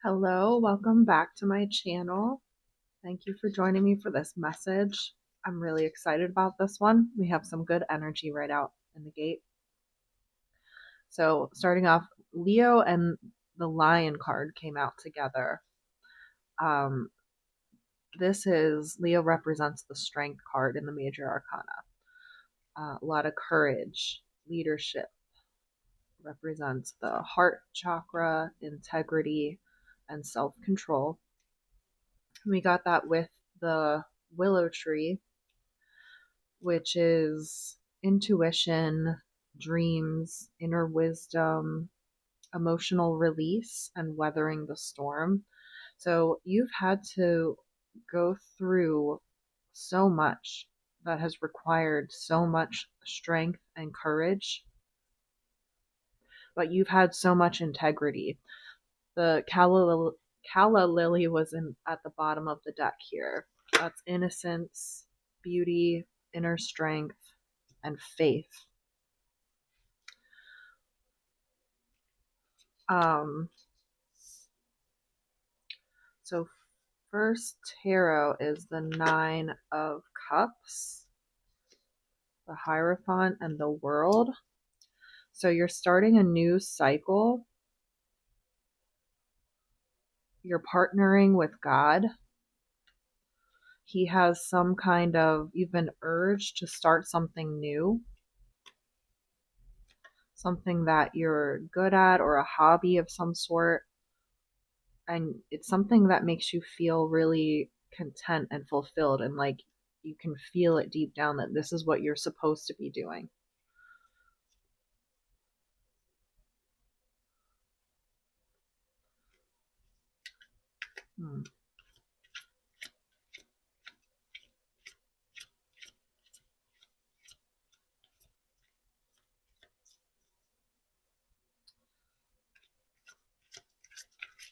Hello, welcome back to my channel. Thank you for joining me for this message. I'm really excited about this one. We have some good energy right out in the gate. So, starting off, Leo and the Lion card came out together. Um, Leo represents the Strength card in the Major Arcana. A lot of courage, leadership, represents the heart chakra, integrity, and self control. We got that with the willow tree, which is intuition, dreams, inner wisdom, emotional release, and weathering the storm. So you've had to go through so much that has required so much strength and courage, but you've had so much integrity. The Calla lily was at the bottom of the deck here. That's innocence, beauty, inner strength, and faith. Um, so first tarot is the Nine of Cups, the Hierophant, and the World. So you're starting a new cycle. You're partnering with God. He has some kind of, you've been urged to start something new, something that you're good at or a hobby of some sort. And it's something that makes you feel really content and fulfilled, and like you can feel it deep down that this is what you're supposed to be doing. Hmm.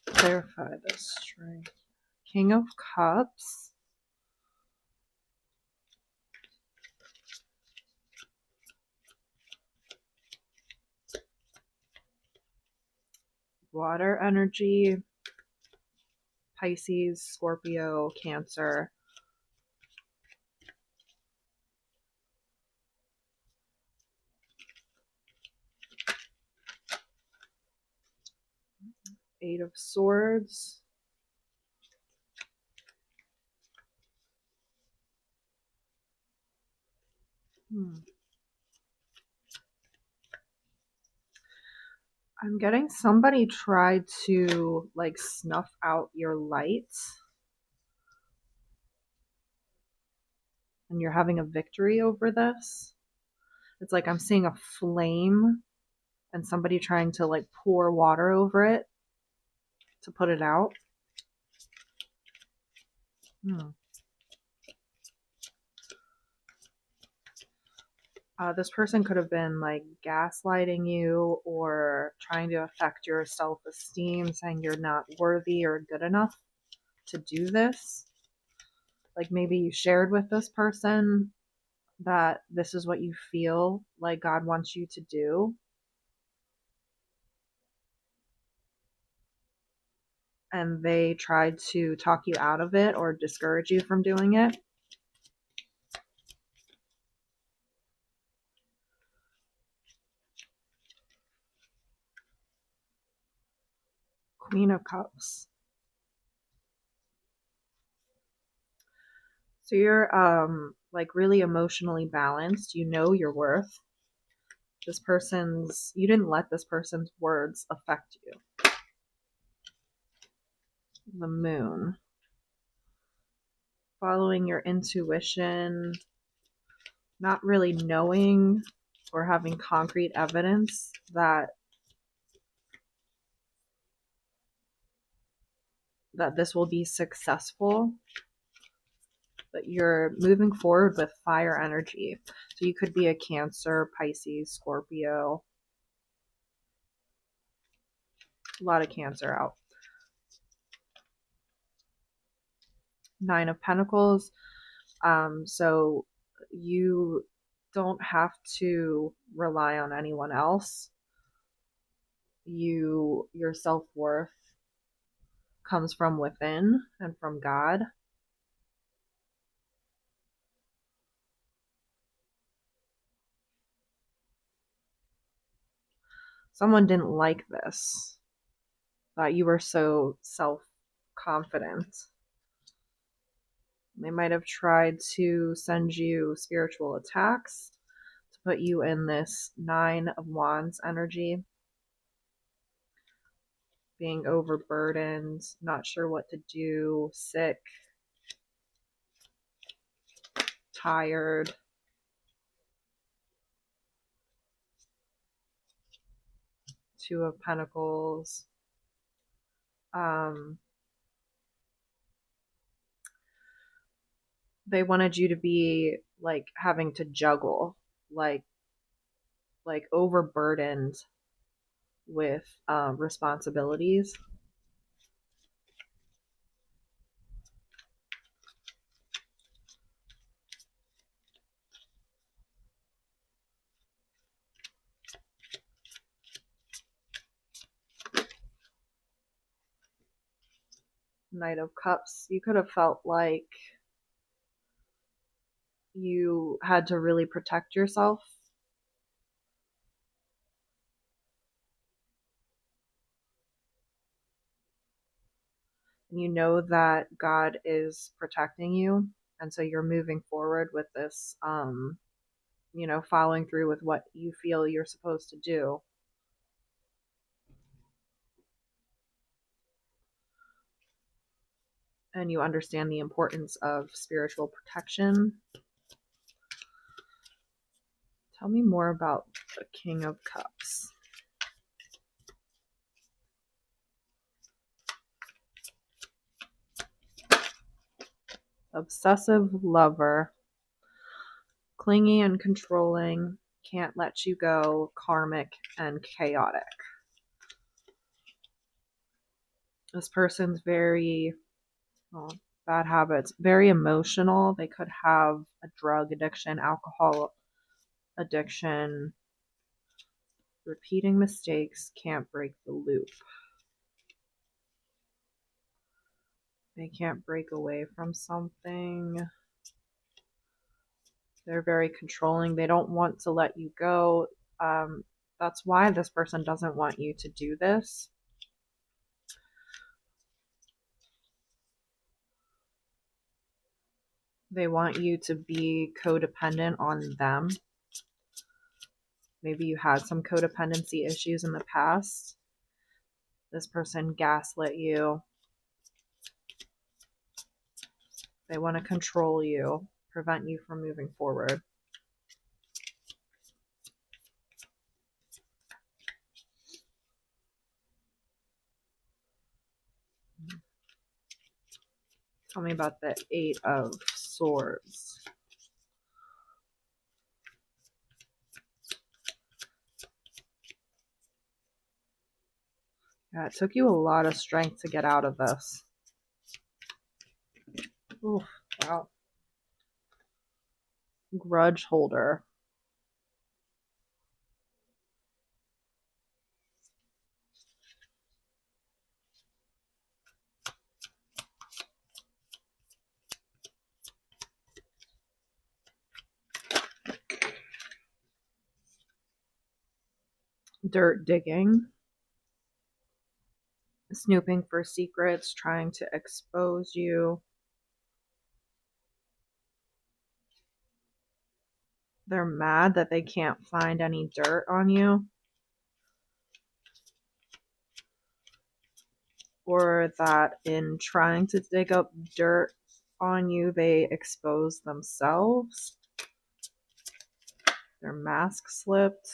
Clarify this strength. King of Cups. Water energy. Pisces, Scorpio, Cancer. Eight of Swords. Hmm. I'm getting somebody tried to like snuff out your lights, and you're having a victory over this. It's like I'm seeing a flame and somebody trying to like pour water over it to put it out. Hmm. This person could have been like gaslighting you or trying to affect your self esteem, saying you're not worthy or good enough to do this. Like maybe you shared with this person that this is what you feel like God wants you to do, and they tried to talk you out of it or discourage you from doing it. Queen of Cups. So you're like really emotionally balanced. You know your worth. You didn't let this person's words affect you. The Moon. Following your intuition, not really knowing or having concrete evidence that this will be successful, but you're moving forward with fire energy. So you could be a Cancer, Pisces, Scorpio. A lot of Cancer out. Nine of Pentacles. So you don't have to rely on anyone else. Your self-worth comes from within and from God. Someone didn't like this, that you were so self-confident. They might have tried to send you spiritual attacks to put you in this Nine of Wands energy, being overburdened, not sure what to do, sick, tired. Two of Pentacles. They wanted you to be like having to juggle, like overburdened with responsibilities. Knight of Cups. You could have felt like you had to really protect yourself. And you know that God is protecting you. And so you're moving forward with this, following through with what you feel you're supposed to do. And you understand the importance of spiritual protection. Tell me more about the King of Cups. Obsessive lover. Clingy and controlling. Can't let you go. Karmic and chaotic. This person's very, bad habits, very emotional. They could have a drug addiction, alcohol addiction, repeating mistakes, can't break the loop. They can't break away from something. They're very controlling. They don't want to let you go. That's why this person doesn't want you to do this. They want you to be codependent on them. Maybe you had some codependency issues in the past. This person gaslit you. They want to control you, prevent you from moving forward. Tell me about the Eight of Swords. Yeah, it took you a lot of strength to get out of this. Ooh, wow. Grudge holder. Dirt digging. Snooping for secrets, trying to expose you. They're mad that they can't find any dirt on you. Or that in trying to dig up dirt on you, they expose themselves. Their mask slipped.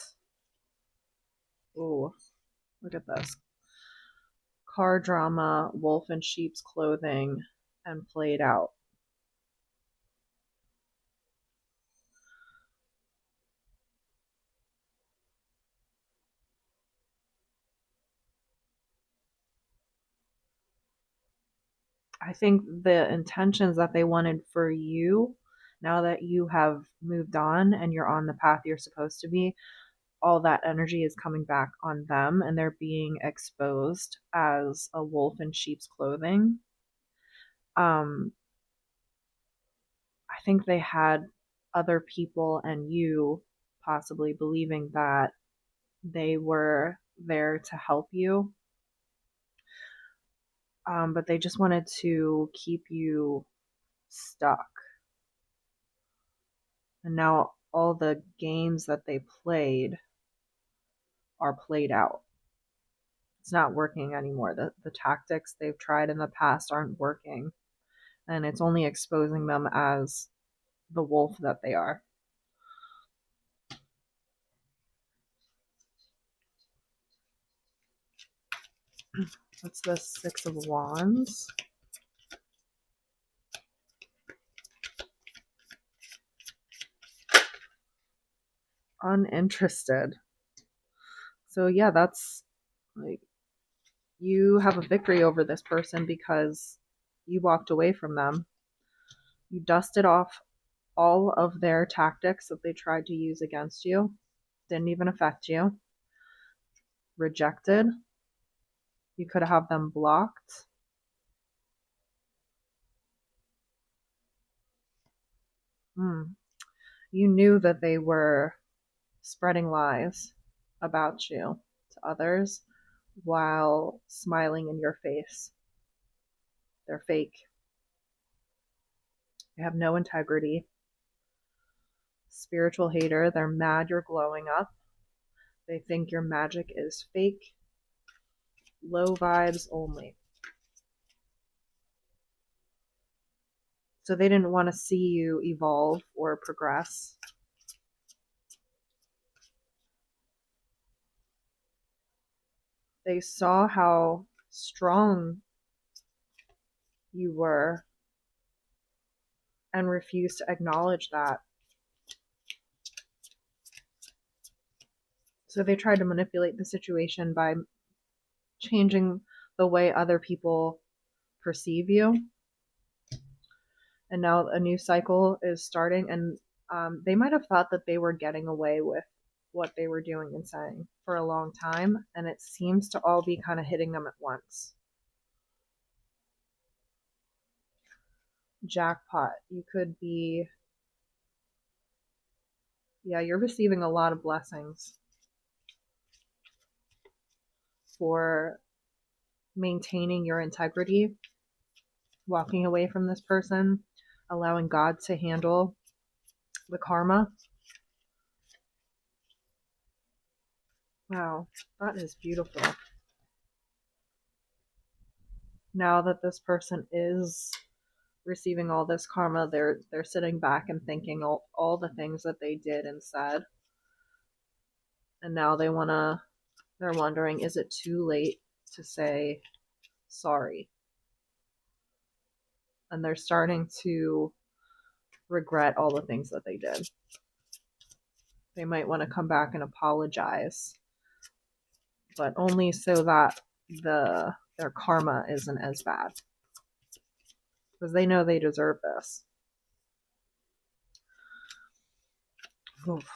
Ooh, look at this. Car drama, wolf in sheep's clothing, and played out. I think the intentions that they wanted for you, now that you have moved on and you're on the path you're supposed to be, all that energy is coming back on them, and they're being exposed as a wolf in sheep's clothing. I think they had other people and you possibly believing that they were there to help you, but they just wanted to keep you stuck. And now all the games that they played are played out. It's not working anymore. The tactics they've tried in the past aren't working, and it's only exposing them as the wolf that they are. That's the Six of Wands. Uninterested. So yeah, that's like, you have a victory over this person because you walked away from them. You dusted off all of their tactics that they tried to use against you. Didn't even affect you. Rejected. You could have them blocked. You knew that they were spreading lies about you to others while smiling in your face. They're fake. They have no integrity. Spiritual hater. They're mad you're glowing up. They think your magic is fake. Low vibes only. So they didn't want to see you evolve or progress. They saw how strong you were and refused to acknowledge that. So they tried to manipulate the situation by changing the way other people perceive you. And now a new cycle is starting, and they might have thought that they were getting away with what they were doing and saying for a long time, and it seems to all be kind of hitting them at once. Jackpot. You could be, yeah, you're receiving a lot of blessings for maintaining your integrity, walking away from this person, allowing God to handle the karma. Wow, that is beautiful. Now that this person is receiving all this karma, they're sitting back and thinking all the things that they did and said. And now they're wondering, is it too late to say sorry? And they're starting to regret all the things that they did. They might want to come back and apologize, but only so that their karma isn't as bad. Because they know they deserve this. Oof.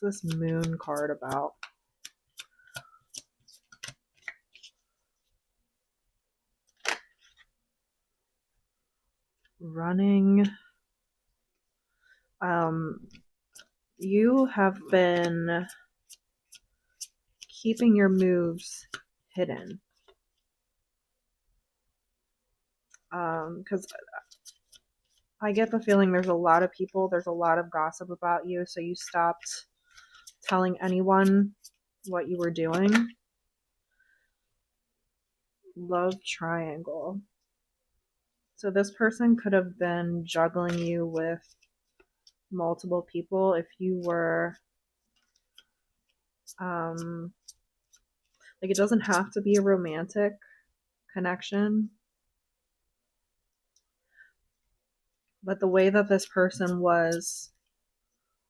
What's this moon card about? Running. You have been keeping your moves hidden. Because I get the feeling there's a lot of gossip about you, so you stopped telling anyone what you were doing. Love triangle. So this person could have been juggling you with multiple people. If you were, like, it doesn't have to be a romantic connection, but the way that this person was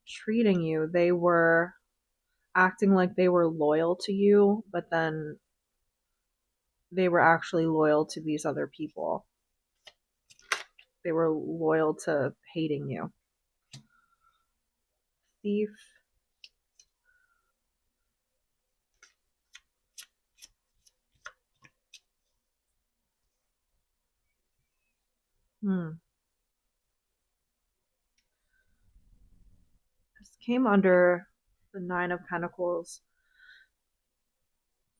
treating you, they were acting like they were loyal to you, but then they were actually loyal to these other people. They were loyal to hating you. Thief. Hmm. This came under the Nine of Pentacles.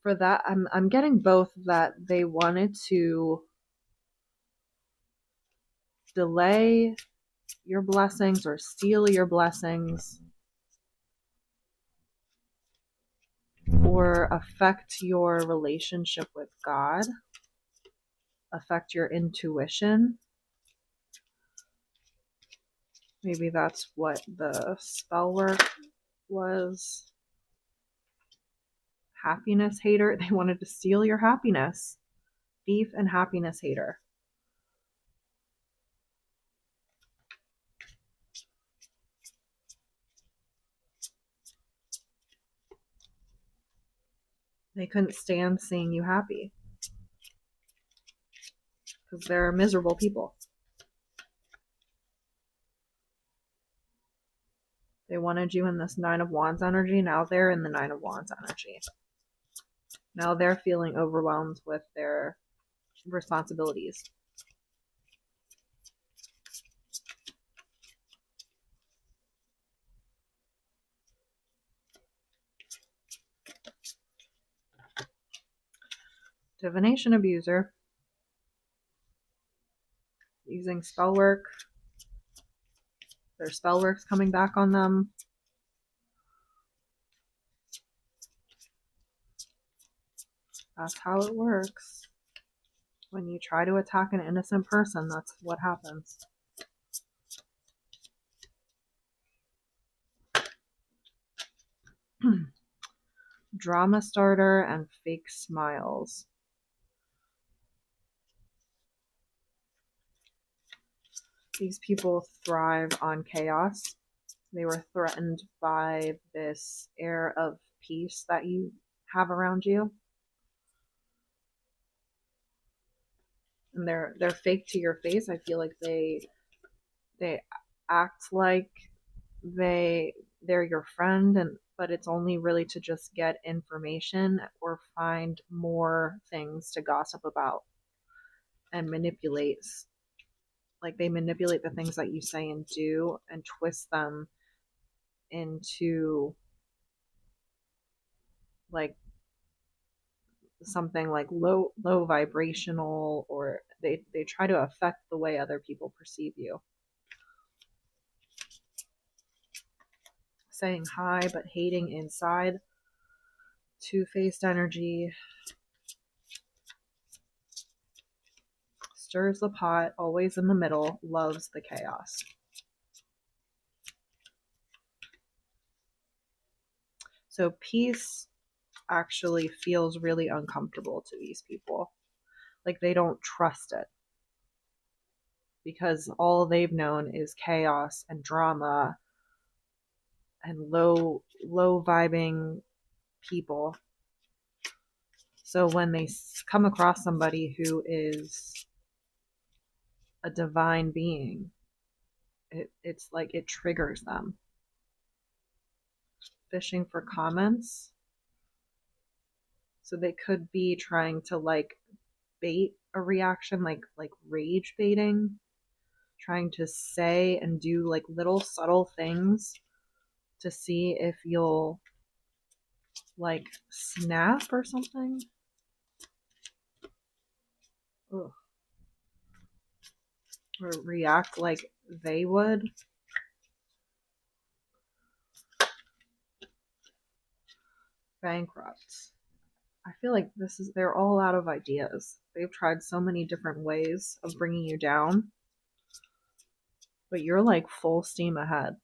For that, I'm getting both that they wanted to delay your blessings or steal your blessings or affect your relationship with God, affect your intuition. Maybe that's what the spell work was. Happiness hater. They wanted to steal your happiness. Thief and happiness hater. They couldn't stand seeing you happy because they're miserable people. They wanted you in this Nine of Wands energy. Now they're in the Nine of Wands energy. Now they're feeling overwhelmed with their responsibilities. Divination abuser. Using spell work. Their spell work's coming back on them. That's how it works. When you try to attack an innocent person, that's what happens. Drama starter and fake smiles. These people thrive on chaos. They were threatened by this air of peace that you have around you. And they're fake to your face. I feel like they act like they're your friend, and but it's only really to just get information or find more things to gossip about and manipulate. Like they manipulate the things that you say and do and twist them into like something like low vibrational, or they try to affect the way other people perceive you. Saying hi but hating inside. Two-faced energy. Stirs the pot, always in the middle, loves the chaos. So peace actually feels really uncomfortable to these people. Like they don't trust it. Because all they've known is chaos and drama and low vibing people. So when they come across somebody who is a divine being, it's like it triggers them. Fishing for comments. So they could be trying to like bait a reaction, like rage baiting, trying to say and do like little subtle things to see if you'll like snap or something. Ugh. Or react like they would. Bankrupt. I feel like they're all out of ideas. They've tried so many different ways of bringing you down, but you're like full steam ahead.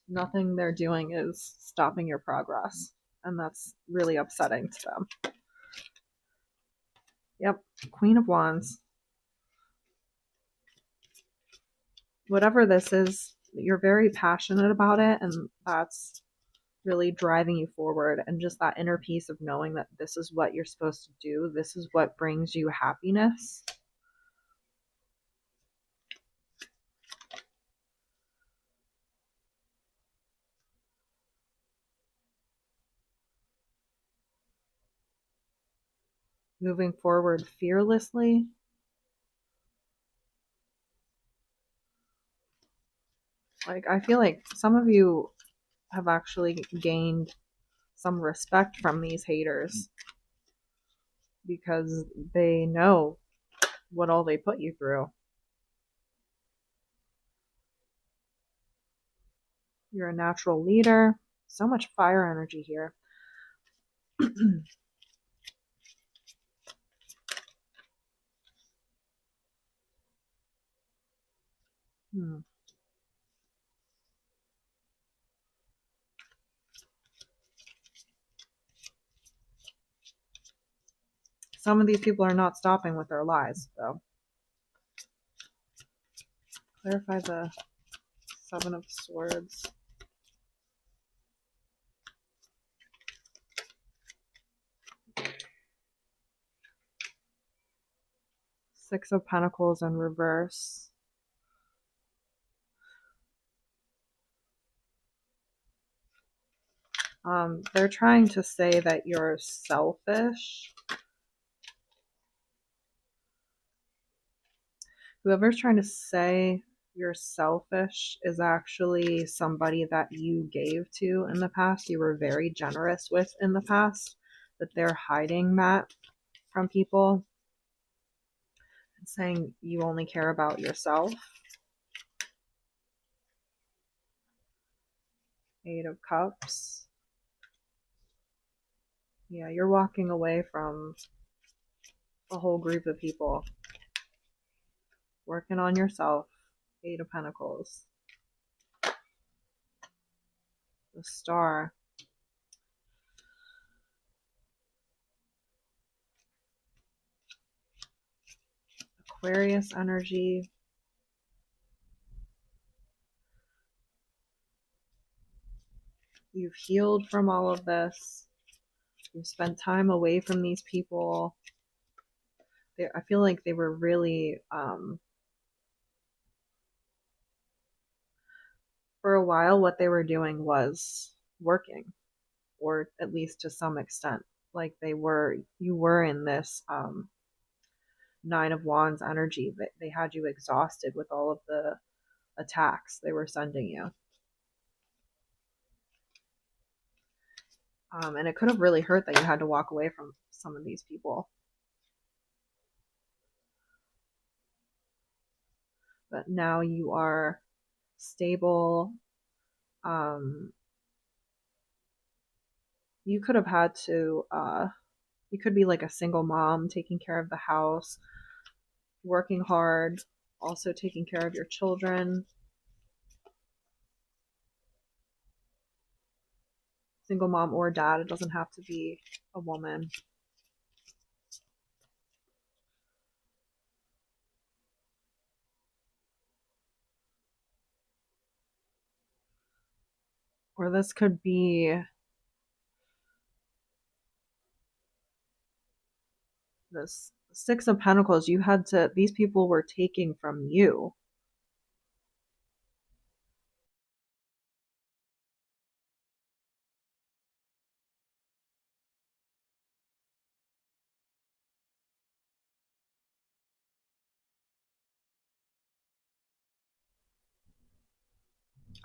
Nothing they're doing is stopping your progress, and that's really upsetting to them. Yep, Queen of Wands. Whatever this is, you're very passionate about it, and that's really driving you forward. And just that inner peace of knowing that this is what you're supposed to do, this is what brings you happiness. Moving forward fearlessly. Like, I feel like some of you have actually gained some respect from these haters because they know what all they put you through. You're a natural leader. So much fire energy here. Hmm. Some of these people are not stopping with their lies, though. Clarify the Seven of Swords. Six of Pentacles in reverse. They're trying to say that you're selfish. Whoever's trying to say you're selfish is actually somebody that you gave to in the past. You were very generous with in the past, but they're hiding that from people and saying you only care about yourself. Eight of Cups. Yeah, you're walking away from a whole group of people. Working on yourself. Eight of Pentacles. The Star. Aquarius energy. You've healed from all of this. You've spent time away from these people. I feel like they were really, for a while, what they were doing was working, or at least to some extent. Like you were in this Nine of Wands energy. They had you exhausted with all of the attacks they were sending you. And it could have really hurt that you had to walk away from some of these people. But now you are stable. You could have had to, you could be like a single mom taking care of the house, working hard, also taking care of your children. Single mom or dad, it doesn't have to be a woman. Or this could be this Six of Pentacles. These people were taking from you.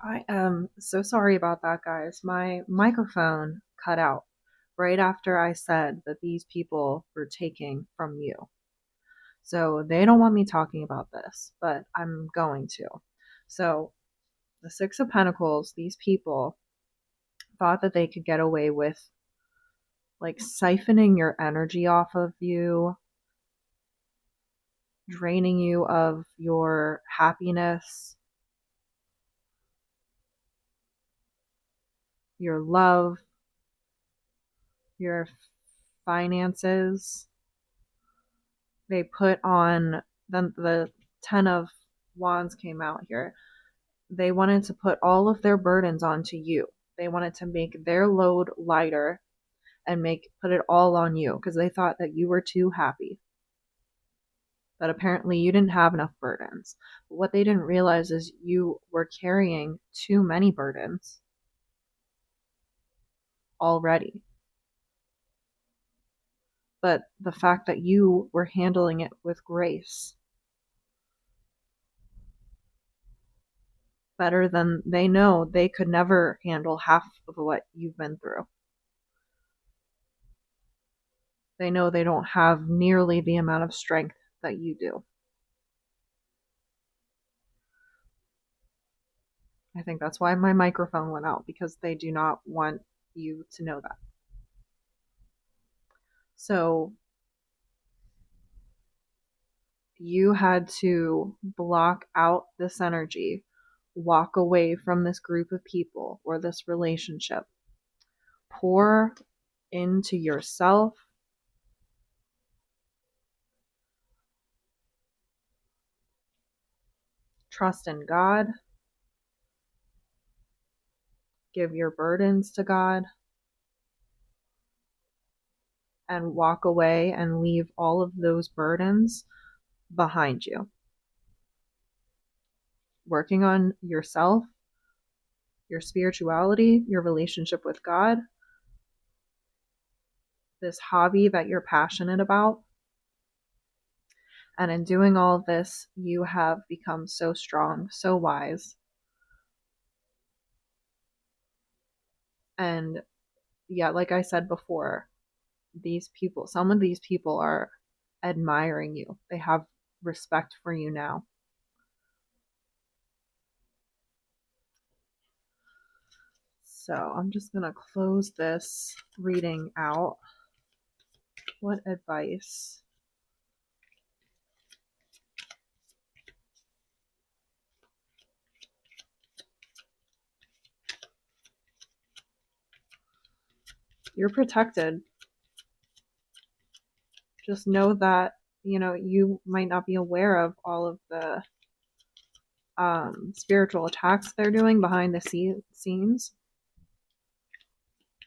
I am so sorry about that, guys. My microphone cut out right after I said that these people were taking from you. So they don't want me talking about this, but I'm going to. So the Six of Pentacles, these people thought that they could get away with like siphoning your energy off of you, draining you of your happiness, your love, your finances. They put on the 10 of Wands came out here. They wanted to put all of their burdens onto you. They wanted to make their load lighter and put it all on you because they thought that you were too happy. But apparently you didn't have enough burdens. But what they didn't realize is you were carrying too many burdens already. But the fact that you were handling it with grace. better than they know. They could never handle half of what you've been through. They know they don't have nearly the amount of strength that you do. I think that's why my microphone went out, because they do not want you to know that. So you had to block out this energy, walk away from this group of people or this relationship, pour into yourself, trust in God, give your burdens to God, and walk away and leave all of those burdens behind you. Working on yourself, your spirituality, your relationship with God, this hobby that you're passionate about. And in doing all of this, you have become so strong, so wise. And yeah, like I said before, some of these people are admiring you. They have respect for you now. So I'm just going to close this reading out. What advice? You're protected. Just know that, you might not be aware of all of the spiritual attacks they're doing behind the scenes.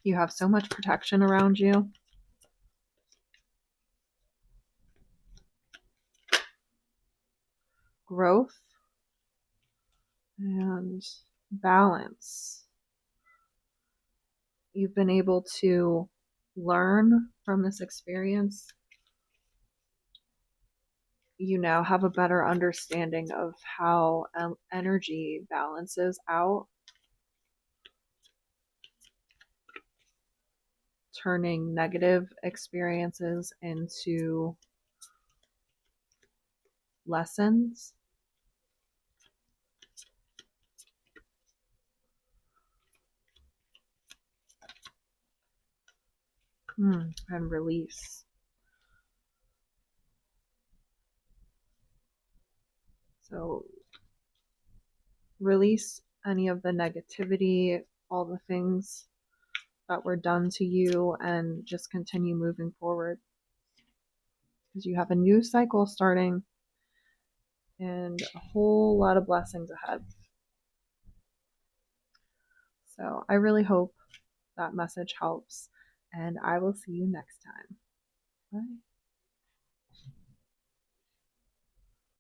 You have so much protection around you. Growth and balance. You've been able to learn from this experience. You now have a better understanding of how energy balances out, turning negative experiences into lessons. And release. So release any of the negativity, all the things that were done to you, and just continue moving forward. Because you have a new cycle starting and a whole lot of blessings ahead. So I really hope that message helps, and I will see you next time. Bye.